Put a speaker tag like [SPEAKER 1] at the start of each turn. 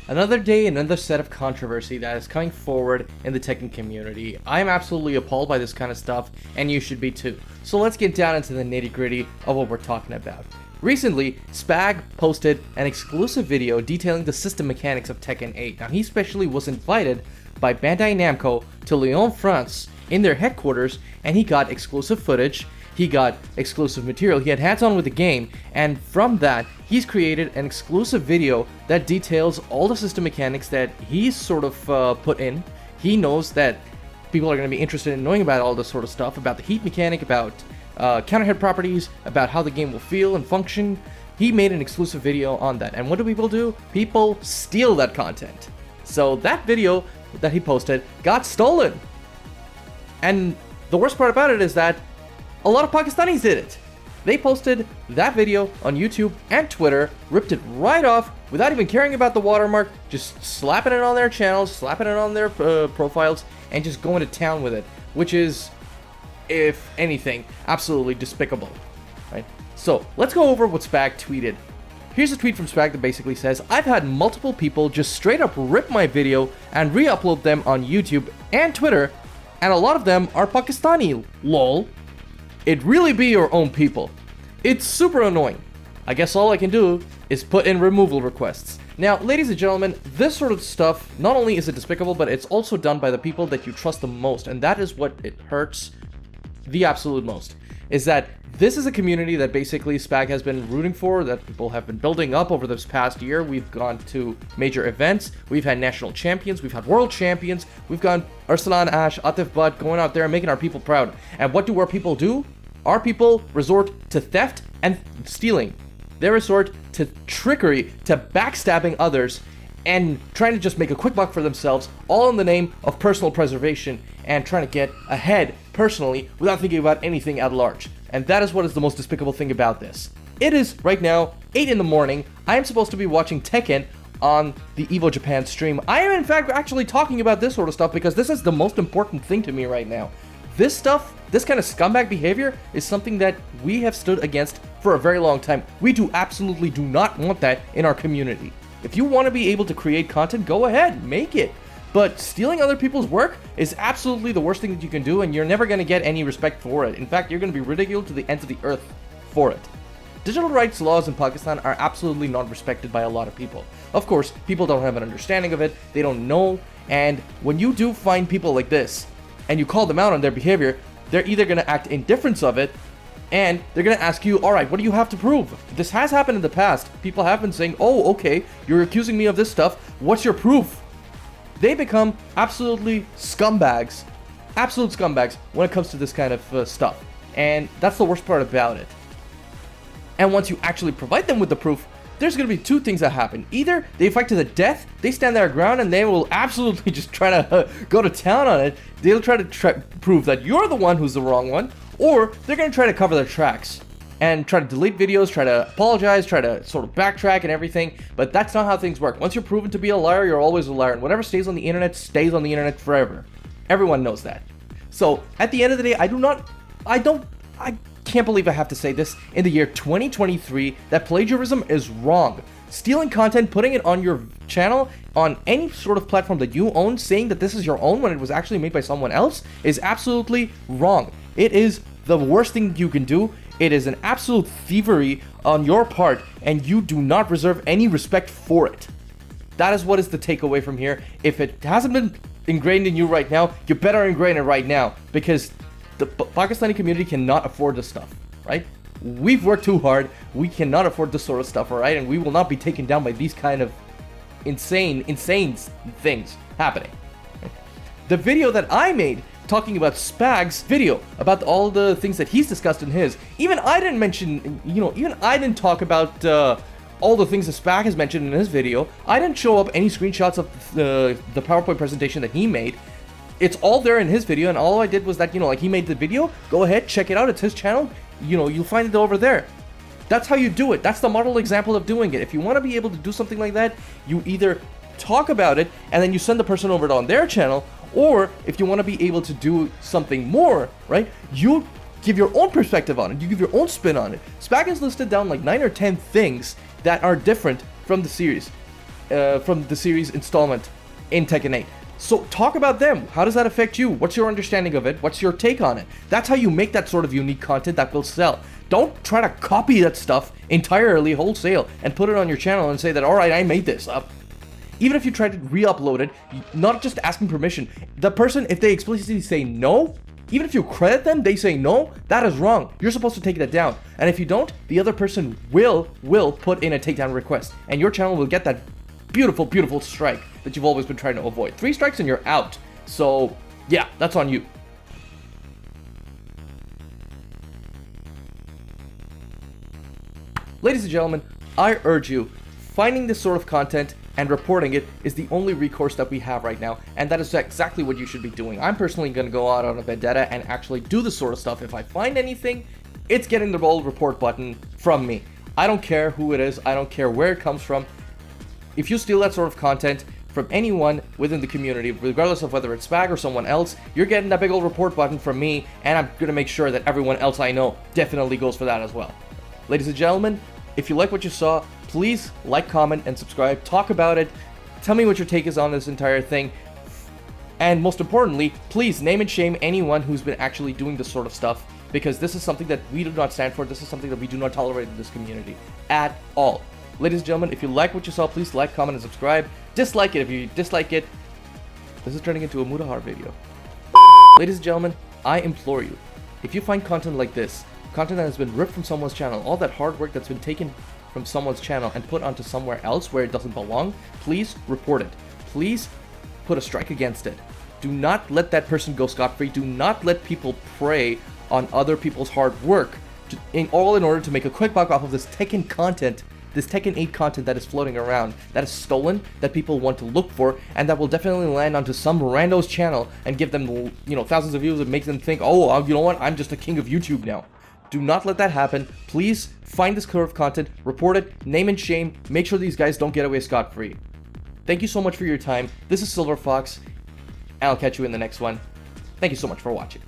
[SPEAKER 1] Another day, another set of controversy that is coming forward in the Tekken community. I am absolutely appalled by this kind of stuff, and you should be too. So let's get down into the nitty-gritty of what we're talking about. Recently, Spag posted an exclusive video detailing the system mechanics of Tekken 8. Now, he specially was invited by Bandai Namco to Lyon, France, in their headquarters, and he got exclusive footage. He got exclusive material, he had hands-on with the game, and from that, he's created an exclusive video that details all the system mechanics that he's sort of put in. He knows that people are going to be interested in knowing about all this sort of stuff, about the heat mechanic, about counterhit properties, about how the game will feel and function. He made an exclusive video on that, and what do? People steal that content. So that video that he posted got stolen. And the worst part about it is that a lot of Pakistanis did it. They posted that video on YouTube and Twitter, ripped it right off without even caring about the watermark, just slapping it on their channels, slapping it on their profiles, and just going to town with it, which is, if anything, absolutely despicable, right? So let's go over what Spag tweeted. Here's a tweet from Spag that basically says, "I've had multiple people just straight up rip my video and re-upload them on YouTube and Twitter, and a lot of them are Pakistani, lol. It really be your own people. It's super annoying. I guess all I can do is put in removal requests." Now, ladies and gentlemen, this sort of stuff, not only is it despicable, but it's also done by the people that you trust the most, and that is what it hurts the absolute most, is that this is a community that basically Spag has been rooting for, that people have been building up over this past year. We've gone to major events, we've had national champions, we've had world champions, we've gone Arsalan Ash, Atif Butt, going out there and making our people proud. And what do our people do? Our people resort to theft and stealing. They resort to trickery, to backstabbing others, and trying to just make a quick buck for themselves, all in the name of personal preservation and trying to get ahead personally without thinking about anything at large. And that is what is the most despicable thing about this. It is right now 8 in the morning. I am supposed to be watching Tekken on the Evo Japan stream. I am in fact actually talking about this sort of stuff because this is the most important thing to me right now. This stuff, this kind of scumbag behavior is something that we have stood against for a very long time. We absolutely do not want that in our community. If you want to be able to create content, go ahead, make it. But stealing other people's work is absolutely the worst thing that you can do, and you're never going to get any respect for it. In fact, you're going to be ridiculed to the ends of the earth for it. Digital rights laws in Pakistan are absolutely not respected by a lot of people. Of course, people don't have an understanding of it, they don't know, and when you do find people like this, and you call them out on their behavior, they're either going to act indifference of it, and they're going to ask you, alright, what do you have to prove? This has happened in the past. People have been saying, oh, okay, you're accusing me of this stuff, what's your proof? They become absolutely scumbags, absolute scumbags when it comes to this kind of stuff. And that's the worst part about it. And once you actually provide them with the proof, there's going to be two things that happen. Either they fight to the death, they stand their ground, and they will absolutely just try to go to town on it. They'll try to prove that you're the one who's the wrong one, or they're going to try to cover their tracks and try to delete videos, try to apologize, try to sort of backtrack and everything. But that's not how things work. Once you're proven to be a liar, you're always a liar, and whatever stays on the internet stays on the internet forever. Everyone knows that. So at the end of the day, I can't believe I have to say this in the year 2023 that plagiarism is wrong. Stealing content, putting it on your channel, on any sort of platform that you own, saying that this is your own when it was actually made by someone else is absolutely wrong. It is the worst thing you can do. It is an absolute thievery on your part, and you do not reserve any respect for it. That is what is the takeaway from here. If it hasn't been ingrained in you right now, you better ingrain it right now, because the Pakistani community cannot afford this stuff, right? We've worked too hard. We cannot afford this sort of stuff, all right? And we will not be taken down by these kind of insane things happening. The video that I made talking about Spag's video, about all the things that he's discussed in his, even I didn't mention, even I didn't talk about all the things that Spag has mentioned in his video. I didn't show up any screenshots of the PowerPoint presentation that he made. It's all there in his video, and all I did was that, like, he made the video. Go ahead, check it out. It's his channel. You'll find it over there. That's how you do it. That's the model example of doing it. If you want to be able to do something like that, you either talk about it and then you send the person over on their channel, or if you want to be able to do something more, right, you give your own perspective on it. You give your own spin on it. Spag has listed down like 9 or 10 things that are different from the series. from the series installment in Tekken 8. So talk about them. How does that affect you? What's your understanding of it? What's your take on it? That's how you make that sort of unique content that will sell. Don't try to copy that stuff entirely wholesale and put it on your channel and say that, alright, I made this up. Even if you try to re-upload it, not just asking permission, the person, if they explicitly say no, even if you credit them, they say no, that is wrong. You're supposed to take that down. And if you don't, the other person will put in a takedown request. And your channel will get that beautiful, beautiful strike that you've always been trying to avoid. 3 strikes and you're out. So, yeah, that's on you. Ladies and gentlemen, I urge you, finding this sort of content and reporting it is the only recourse that we have right now, and that is exactly what you should be doing. I'm personally going to go out on a vendetta and actually do this sort of stuff. If I find anything, it's getting the bold report button from me. I don't care who it is, I don't care where it comes from. If you steal that sort of content from anyone within the community, regardless of whether it's Spag or someone else, you're getting that big old report button from me, and I'm going to make sure that everyone else I know definitely goes for that as well. Ladies and gentlemen, if you like what you saw, please like, comment, and subscribe. Talk about it. Tell me what your take is on this entire thing. And most importantly, please name and shame anyone who's been actually doing this sort of stuff, because this is something that we do not stand for. This is something that we do not tolerate in this community at all. Ladies and gentlemen, if you like what you saw, please like, comment, and subscribe. Dislike it if you dislike it. This is turning into a Mudahar video. Ladies and gentlemen, I implore you, if you find content like this, content that has been ripped from someone's channel, all that hard work that's been taken from someone's channel and put onto somewhere else where it doesn't belong, please report it. Please put a strike against it. Do not let that person go scot-free. Do not let people prey on other people's hard work in order to make a quick buck off of this Tekken content, this Tekken 8 content that is floating around, that is stolen, that people want to look for, and that will definitely land onto some rando's channel and give them, you know, thousands of views and make them think, oh, you know what, I'm just a king of YouTube now. Do not let that happen. Please find this curve content, report it, name and shame, make sure these guys don't get away scot-free. Thank you so much for your time. This is Silver Fox, and I'll catch you in the next one. Thank you so much for watching.